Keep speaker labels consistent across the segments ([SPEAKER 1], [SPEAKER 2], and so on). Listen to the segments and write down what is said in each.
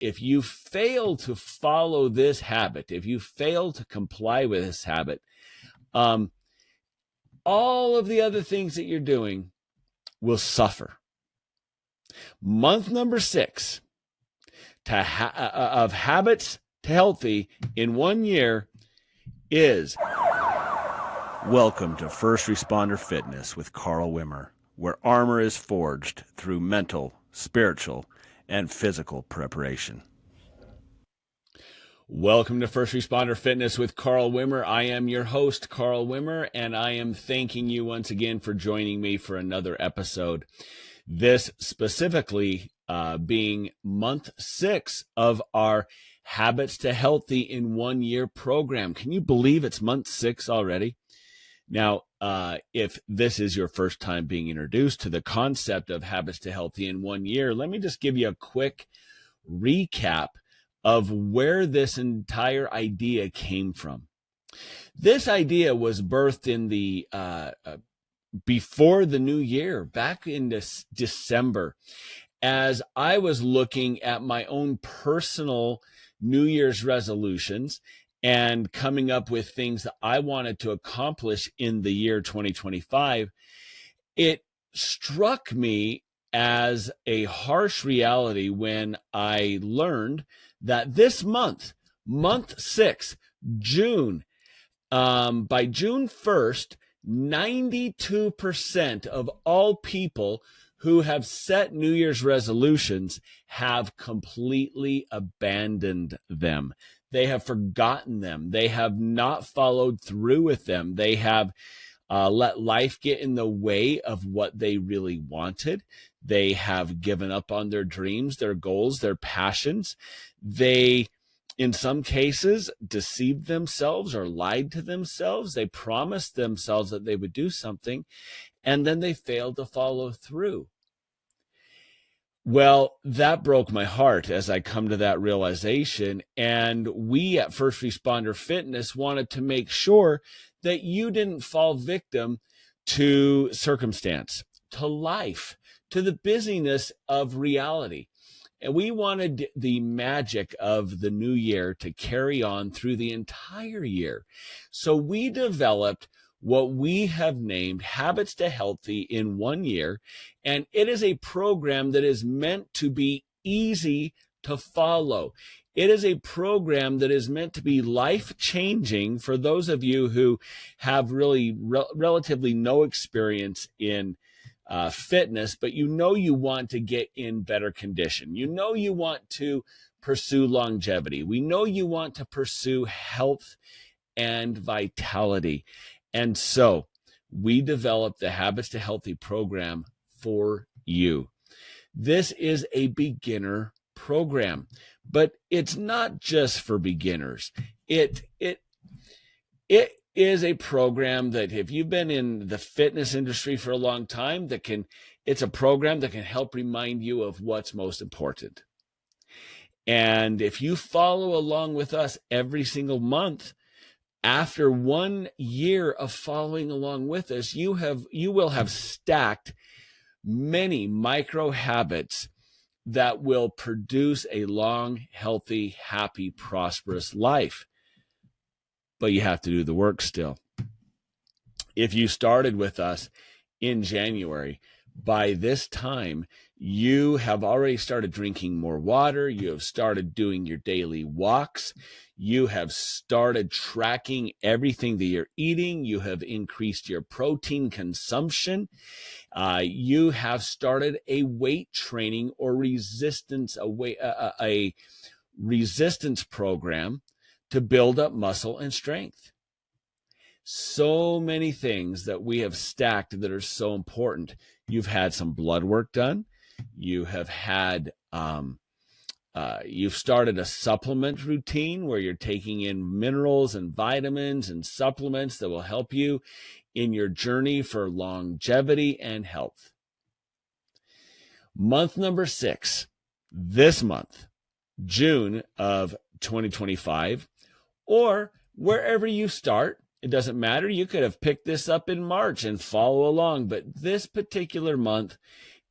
[SPEAKER 1] if you fail to follow this habit, if you fail to comply with this habit, all of the other things that you're doing will suffer. Month number 6 of habits to healthy in 1 year is welcome to First Responder Fitness with Carl Wimmer, where armor is forged through mental, spiritual, and physical preparation. Welcome to First Responder Fitness with Carl Wimmer. I am your host, Carl Wimmer, and I am thanking you once again for joining me for another episode. This specifically being month 6 of our Habits to Healthy in 1 year program. Can you believe it's month 6 already? Now, if this is your first time being introduced to the concept of Habits to Healthy in 1 year, let me just give you a quick recap of where this entire idea came from. This idea was birthed in the before the new year, back in December, as I was looking at my own personal New Year's resolutions and coming up with things that I wanted to accomplish in the year 2025. It struck me as a harsh reality when I learned that this month 6, June, by June 1st, 92% of all people who have set New Year's resolutions have completely abandoned them. They have forgotten them. They have not followed through with them. They have let life get in the way of what they really wanted. They have given up on their dreams, their goals, their passions. They, in some cases, deceived themselves or lied to themselves. They promised themselves that they would do something, and then they failed to follow through. Well, that broke my heart as I come to that realization. And we at First Responder Fitness wanted to make sure that you didn't fall victim to circumstance, to life, to the busyness of reality. And we wanted the magic of the new year to carry on through the entire year. So we developed what we have named Habits to Healthy in 1 year. And it is a program that is meant to be easy to follow. It is a program that is meant to be life-changing for those of you who have really relatively no experience in fitness, but you know you want to get in better condition. You know you want to pursue longevity. We know you want to pursue health and vitality. And so we developed the Habits to Healthy program for you. This is a beginner program, but it's not just for beginners. It is a program that if you've been in the fitness industry for a long time, it's a program that can help remind you of what's most important. And if you follow along with us every single month, after 1 year of following along with us, you will have stacked many micro habits that will produce a long, healthy, happy, prosperous life. But you have to do the work still. If you started with us in January, by this time, you have already started drinking more water. You have started doing your daily walks. You have started tracking everything that you're eating. You have increased your protein consumption. You have started a weight training or resistance program to build up muscle and strength. So many things that we have stacked that are so important. You've had some blood work done. You have had, you've started a supplement routine where you're taking in minerals and vitamins and supplements that will help you in your journey for longevity and health. Month number 6, this month, June of 2025, or wherever you start. It doesn't matter. You could have picked this up in March and follow along, but this particular month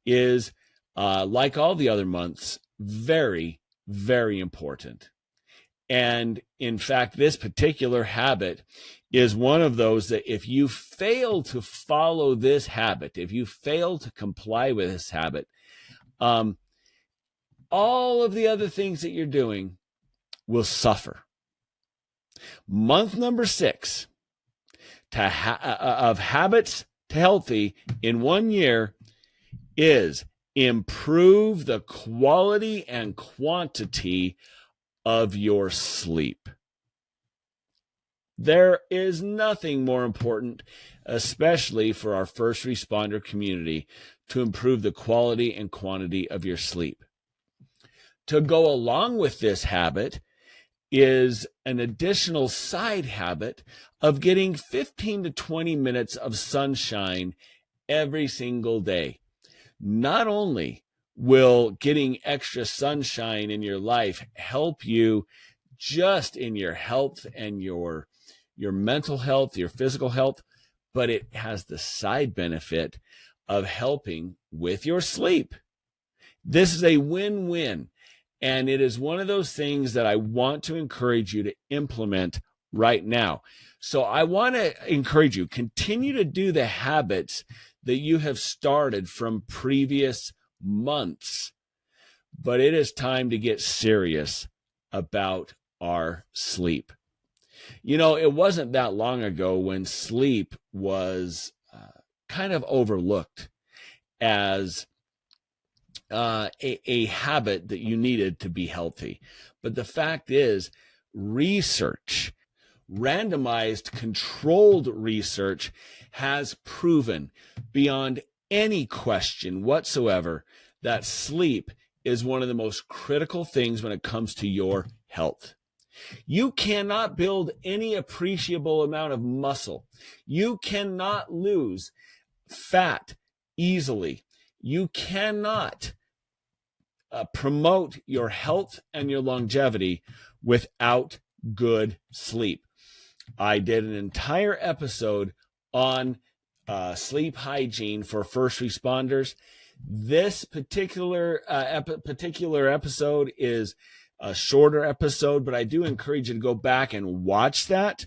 [SPEAKER 1] is, like all the other months, very, very important. And in fact, this particular habit is one of those that if you fail to follow this habit, if you fail to comply with this habit, all of the other things that you're doing will suffer. Month number 6 of habits to healthy in 1 year is improve the quality and quantity of your sleep. There is nothing more important, especially for our first responder community, to improve the quality and quantity of your sleep. To go along with this habit is an additional side habit of getting 15 to 20 minutes of sunshine every single day. Not only will getting extra sunshine in your life help you just in your health and your mental health, your physical health, but it has the side benefit of helping with your sleep. This is a win-win. And it is one of those things that I want to encourage you to implement right now. So I want to encourage you, continue to do the habits that you have started from previous months. But it is time to get serious about our sleep. You know, it wasn't that long ago when sleep was kind of overlooked as a habit that you needed to be healthy. But the fact is, research, randomized controlled research, has proven beyond any question whatsoever that sleep is one of the most critical things when it comes to your health. You cannot build any appreciable amount of muscle. You cannot lose fat easily. You cannot promote your health and your longevity without good sleep. I did an entire episode on sleep hygiene for first responders. This particular episode is a shorter episode, but I do encourage you to go back and watch that.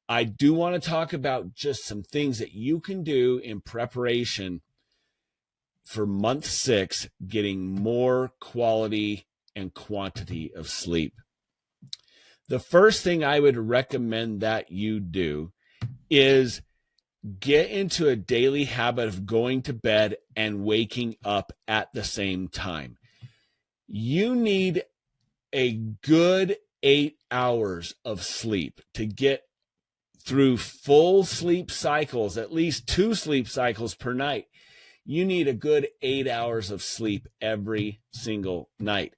[SPEAKER 1] I do want to talk about just some things that you can do in preparation for month 6, getting more quality and quantity of sleep. The first thing I would recommend that you do is get into a daily habit of going to bed and waking up at the same time. You need a good 8 hours of sleep to get through full sleep cycles, at least 2 sleep cycles per night. You need a good 8 hours of sleep every single night.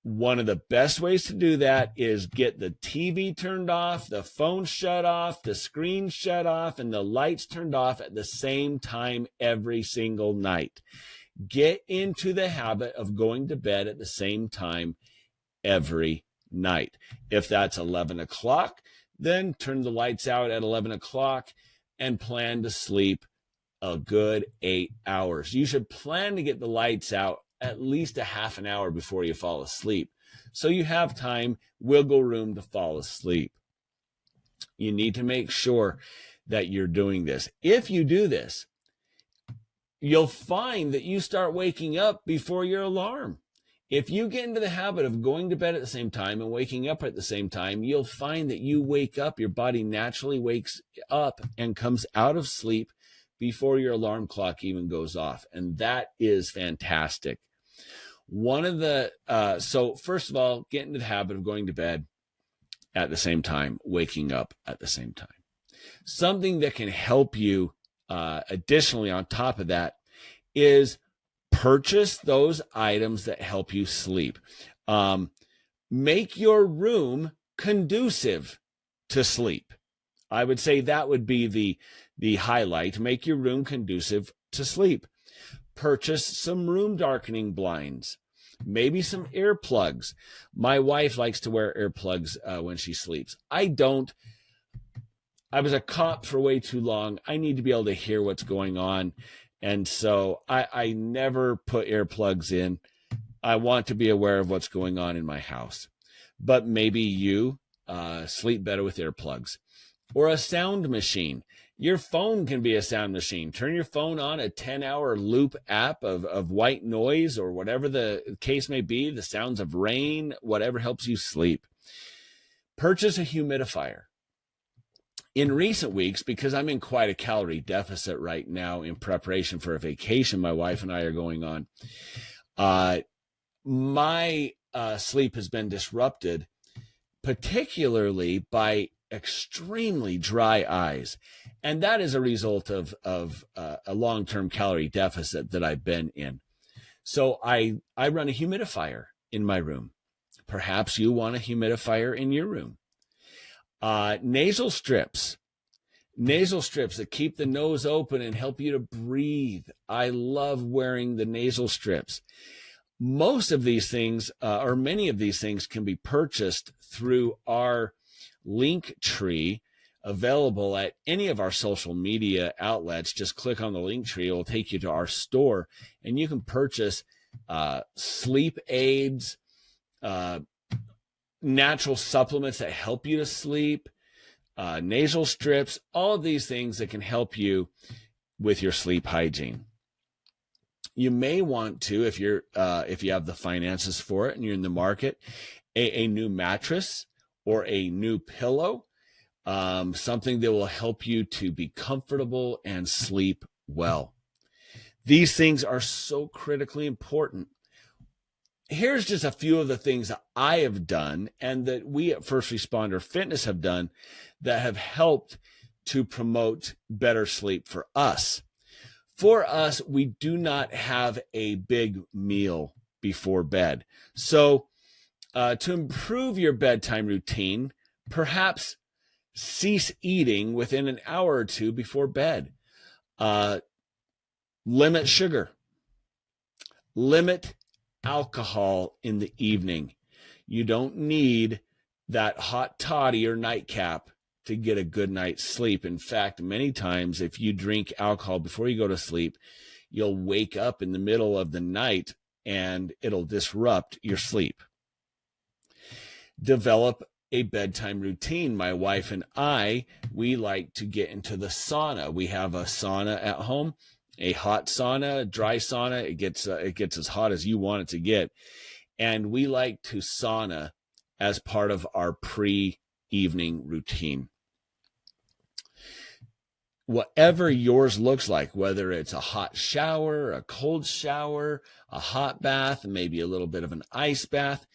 [SPEAKER 1] One of the best ways to do that is get the TV turned off, the phone shut off, the screen shut off, and the lights turned off at the same time every single night. Get into the habit of going to bed at the same time every night. If that's 11 o'clock, then turn the lights out at 11 o'clock and plan to sleep a good 8 hours. You should plan to get the lights out at least a half an hour before you fall asleep, so you have time, wiggle room to fall asleep. You need to make sure that you're doing this. If you do this, you'll find that you start waking up before your alarm. If you get into the habit of going to bed at the same time and waking up at the same time, you'll find that you wake up, your body naturally wakes up and comes out of sleep before your alarm clock even goes off. And that is fantastic. So first of all, get into the habit of going to bed at the same time, waking up at the same time. Something that can help you additionally on top of that is purchase those items that help you sleep. Make your room conducive to sleep. I would say that would be the highlight. Make your room conducive to sleep. Purchase some room darkening blinds, maybe some earplugs. My wife likes to wear earplugs when she sleeps. I don't. I was a cop for way too long. I need to be able to hear what's going on. And so I never put earplugs in. I want to be aware of what's going on in my house. But maybe you sleep better with earplugs. Or a sound machine. Your phone can be a sound machine. Turn your phone on a 10-hour loop app of white noise or whatever the case may be, the sounds of rain, whatever helps you sleep. Purchase a humidifier. In recent weeks, because I'm in quite a calorie deficit right now in preparation for a vacation my wife and I are going on, my sleep has been disrupted, particularly by extremely dry eyes. And that is a result of a long-term calorie deficit that I've been in. So I run a humidifier in my room. Perhaps you want a humidifier in your room. Nasal strips that keep the nose open and help you to breathe. I love wearing the nasal strips. Most of these things, or many of these things, can be purchased through our link tree available at any of our social media outlets. Just click on the link tree. It will take you to our store, and you can purchase sleep aids, natural supplements that help you to sleep, nasal strips, all of these things that can help you with your sleep hygiene. You may want to, if you have the finances for it and you're in the market, a new mattress or a new pillow, something that will help you to be comfortable and sleep well. These things are so critically important. Here's just a few of the things that I have done and that we at First Responder Fitness have done that have helped to promote better sleep for us. For us, we do not have a big meal before bed. So to improve your bedtime routine, perhaps cease eating within an hour or two before bed. Limit sugar. Limit alcohol in the evening. You don't need that hot toddy or nightcap to get a good night's sleep. In fact, many times if you drink alcohol before you go to sleep, you'll wake up in the middle of the night and it'll disrupt your sleep. Develop a bedtime routine. My wife and I, we like to get into the sauna. We have a sauna at home, a hot sauna, a dry sauna. It gets as hot as you want it to get. And we like to sauna as part of our pre-evening routine. Whatever yours looks like, whether it's a hot shower, a cold shower, a hot bath, maybe a little bit of an ice bath,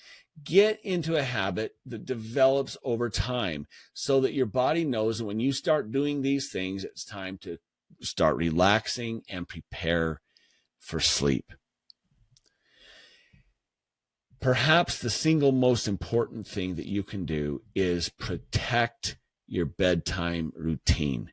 [SPEAKER 1] get into a habit that develops over time so that your body knows that when you start doing these things, it's time to start relaxing and prepare for sleep. Perhaps the single most important thing that you can do is protect your bedtime routine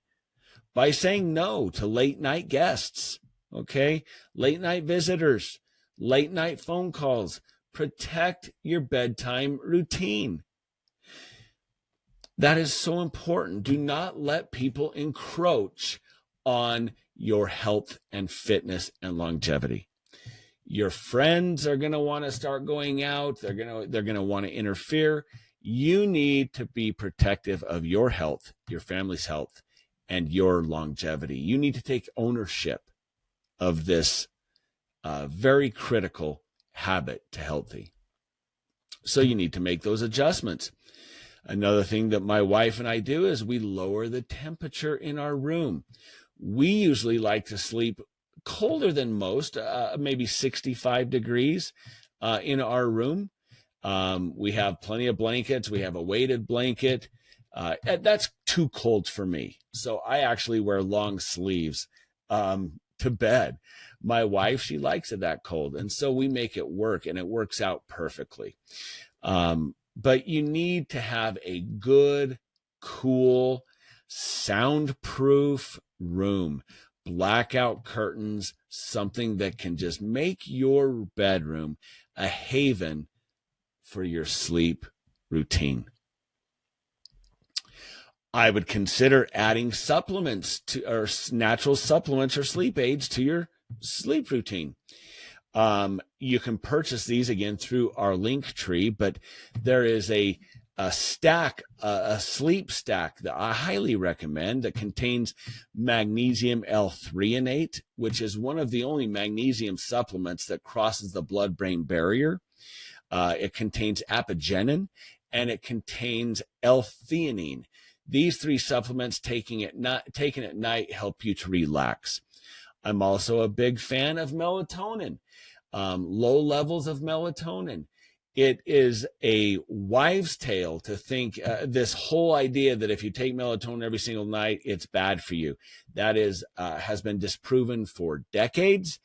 [SPEAKER 1] by saying no to late night guests, okay? Late night visitors, late night phone calls. Protect your bedtime routine. That is so important. Do not let people encroach on your health and fitness and longevity. Your friends are going to want to start going out. They're going to want to interfere. You need to be protective of your health, your family's health, and your longevity. You need to take ownership of this very critical habit to healthy. So you need to make those adjustments. Another thing that my wife and I do is we lower the temperature in our room. We usually like to sleep colder than most, maybe 65 degrees in our room. We have plenty of blankets. We have a weighted blanket. That's too cold for me. So I actually wear long sleeves to bed. My wife, she likes it that cold. And so we make it work, and it works out perfectly. But you need to have a good, cool, soundproof room, blackout curtains, something that can just make your bedroom a haven for your sleep routine. I would consider adding supplements to, or natural supplements or sleep aids to your sleep routine. You can purchase these again through our link tree, but there is a stack, a sleep stack that I highly recommend that contains magnesium L-threonate, which is one of the only magnesium supplements that crosses the blood-brain barrier. It contains apigenin, and it contains L-theanine. These three supplements taken at night help you to relax. I'm also a big fan of melatonin, low levels of melatonin. It is a wives' tale to think this whole idea that if you take melatonin every single night, it's bad for you. That has been disproven for decades,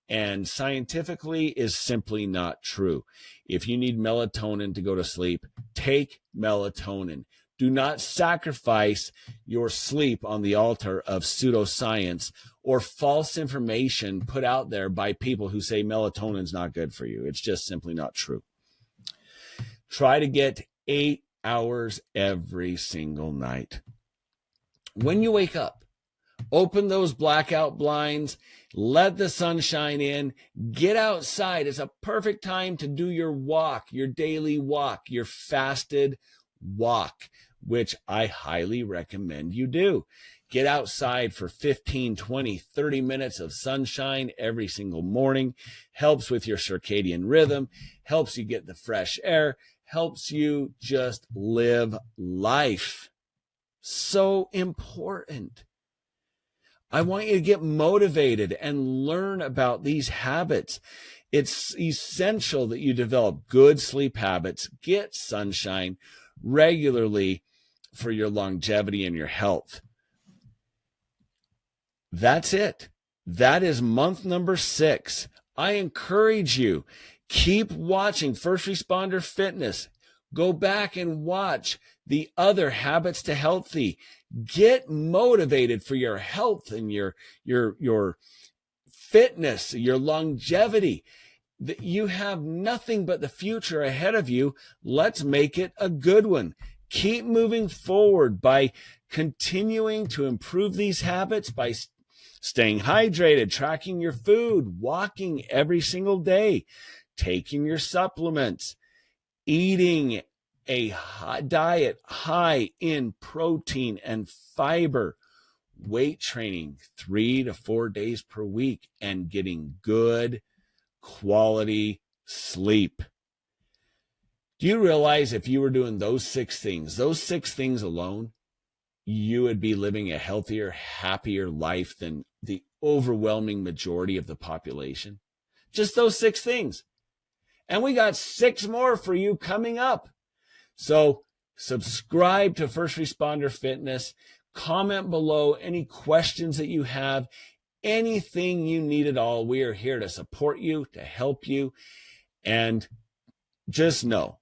[SPEAKER 1] and scientifically is simply not true. If you need melatonin to go to sleep, take melatonin. Do not sacrifice your sleep on the altar of pseudoscience or false information put out there by people who say melatonin is not good for you. It's just simply not true. Try to get 8 hours every single night. When you wake up, open those blackout blinds, let the sunshine in, get outside. It's a perfect time to do your walk, your daily walk, your fasted walk, which I highly recommend you do. Get outside for 15, 20, 30 minutes of sunshine every single morning. Helps with your circadian rhythm, helps you get the fresh air, helps you just live life. So important. I want you to get motivated and learn about these habits. It's essential that you develop good sleep habits, get sunshine regularly for your longevity and your health. That's it. That is month number 6. I encourage you, keep watching First Responder Fitness. Go back and watch the other Habits to Healthy. Get motivated for your health and your fitness, your longevity. You have nothing but the future ahead of you. Let's make it a good one. Keep moving forward by continuing to improve these habits, by staying hydrated, tracking your food, walking every single day, taking your supplements, eating a diet high in protein and fiber, weight training 3 to 4 days per week, and getting good quality sleep. Do you realize if you were doing those 6 things alone, you would be living a healthier, happier life than the overwhelming majority of the population? Just those 6 things. And we got 6 more for you coming up. So subscribe to First Responder Fitness. Comment below any questions that you have, anything you need at all. We are here to support you, to help you. And just know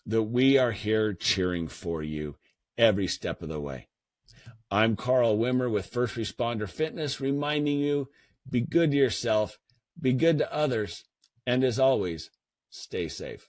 [SPEAKER 1] that we are here cheering for you every step of the way. I'm Carl Wimmer with First Responder Fitness, reminding you, be good to yourself, be good to others, and as always, stay safe.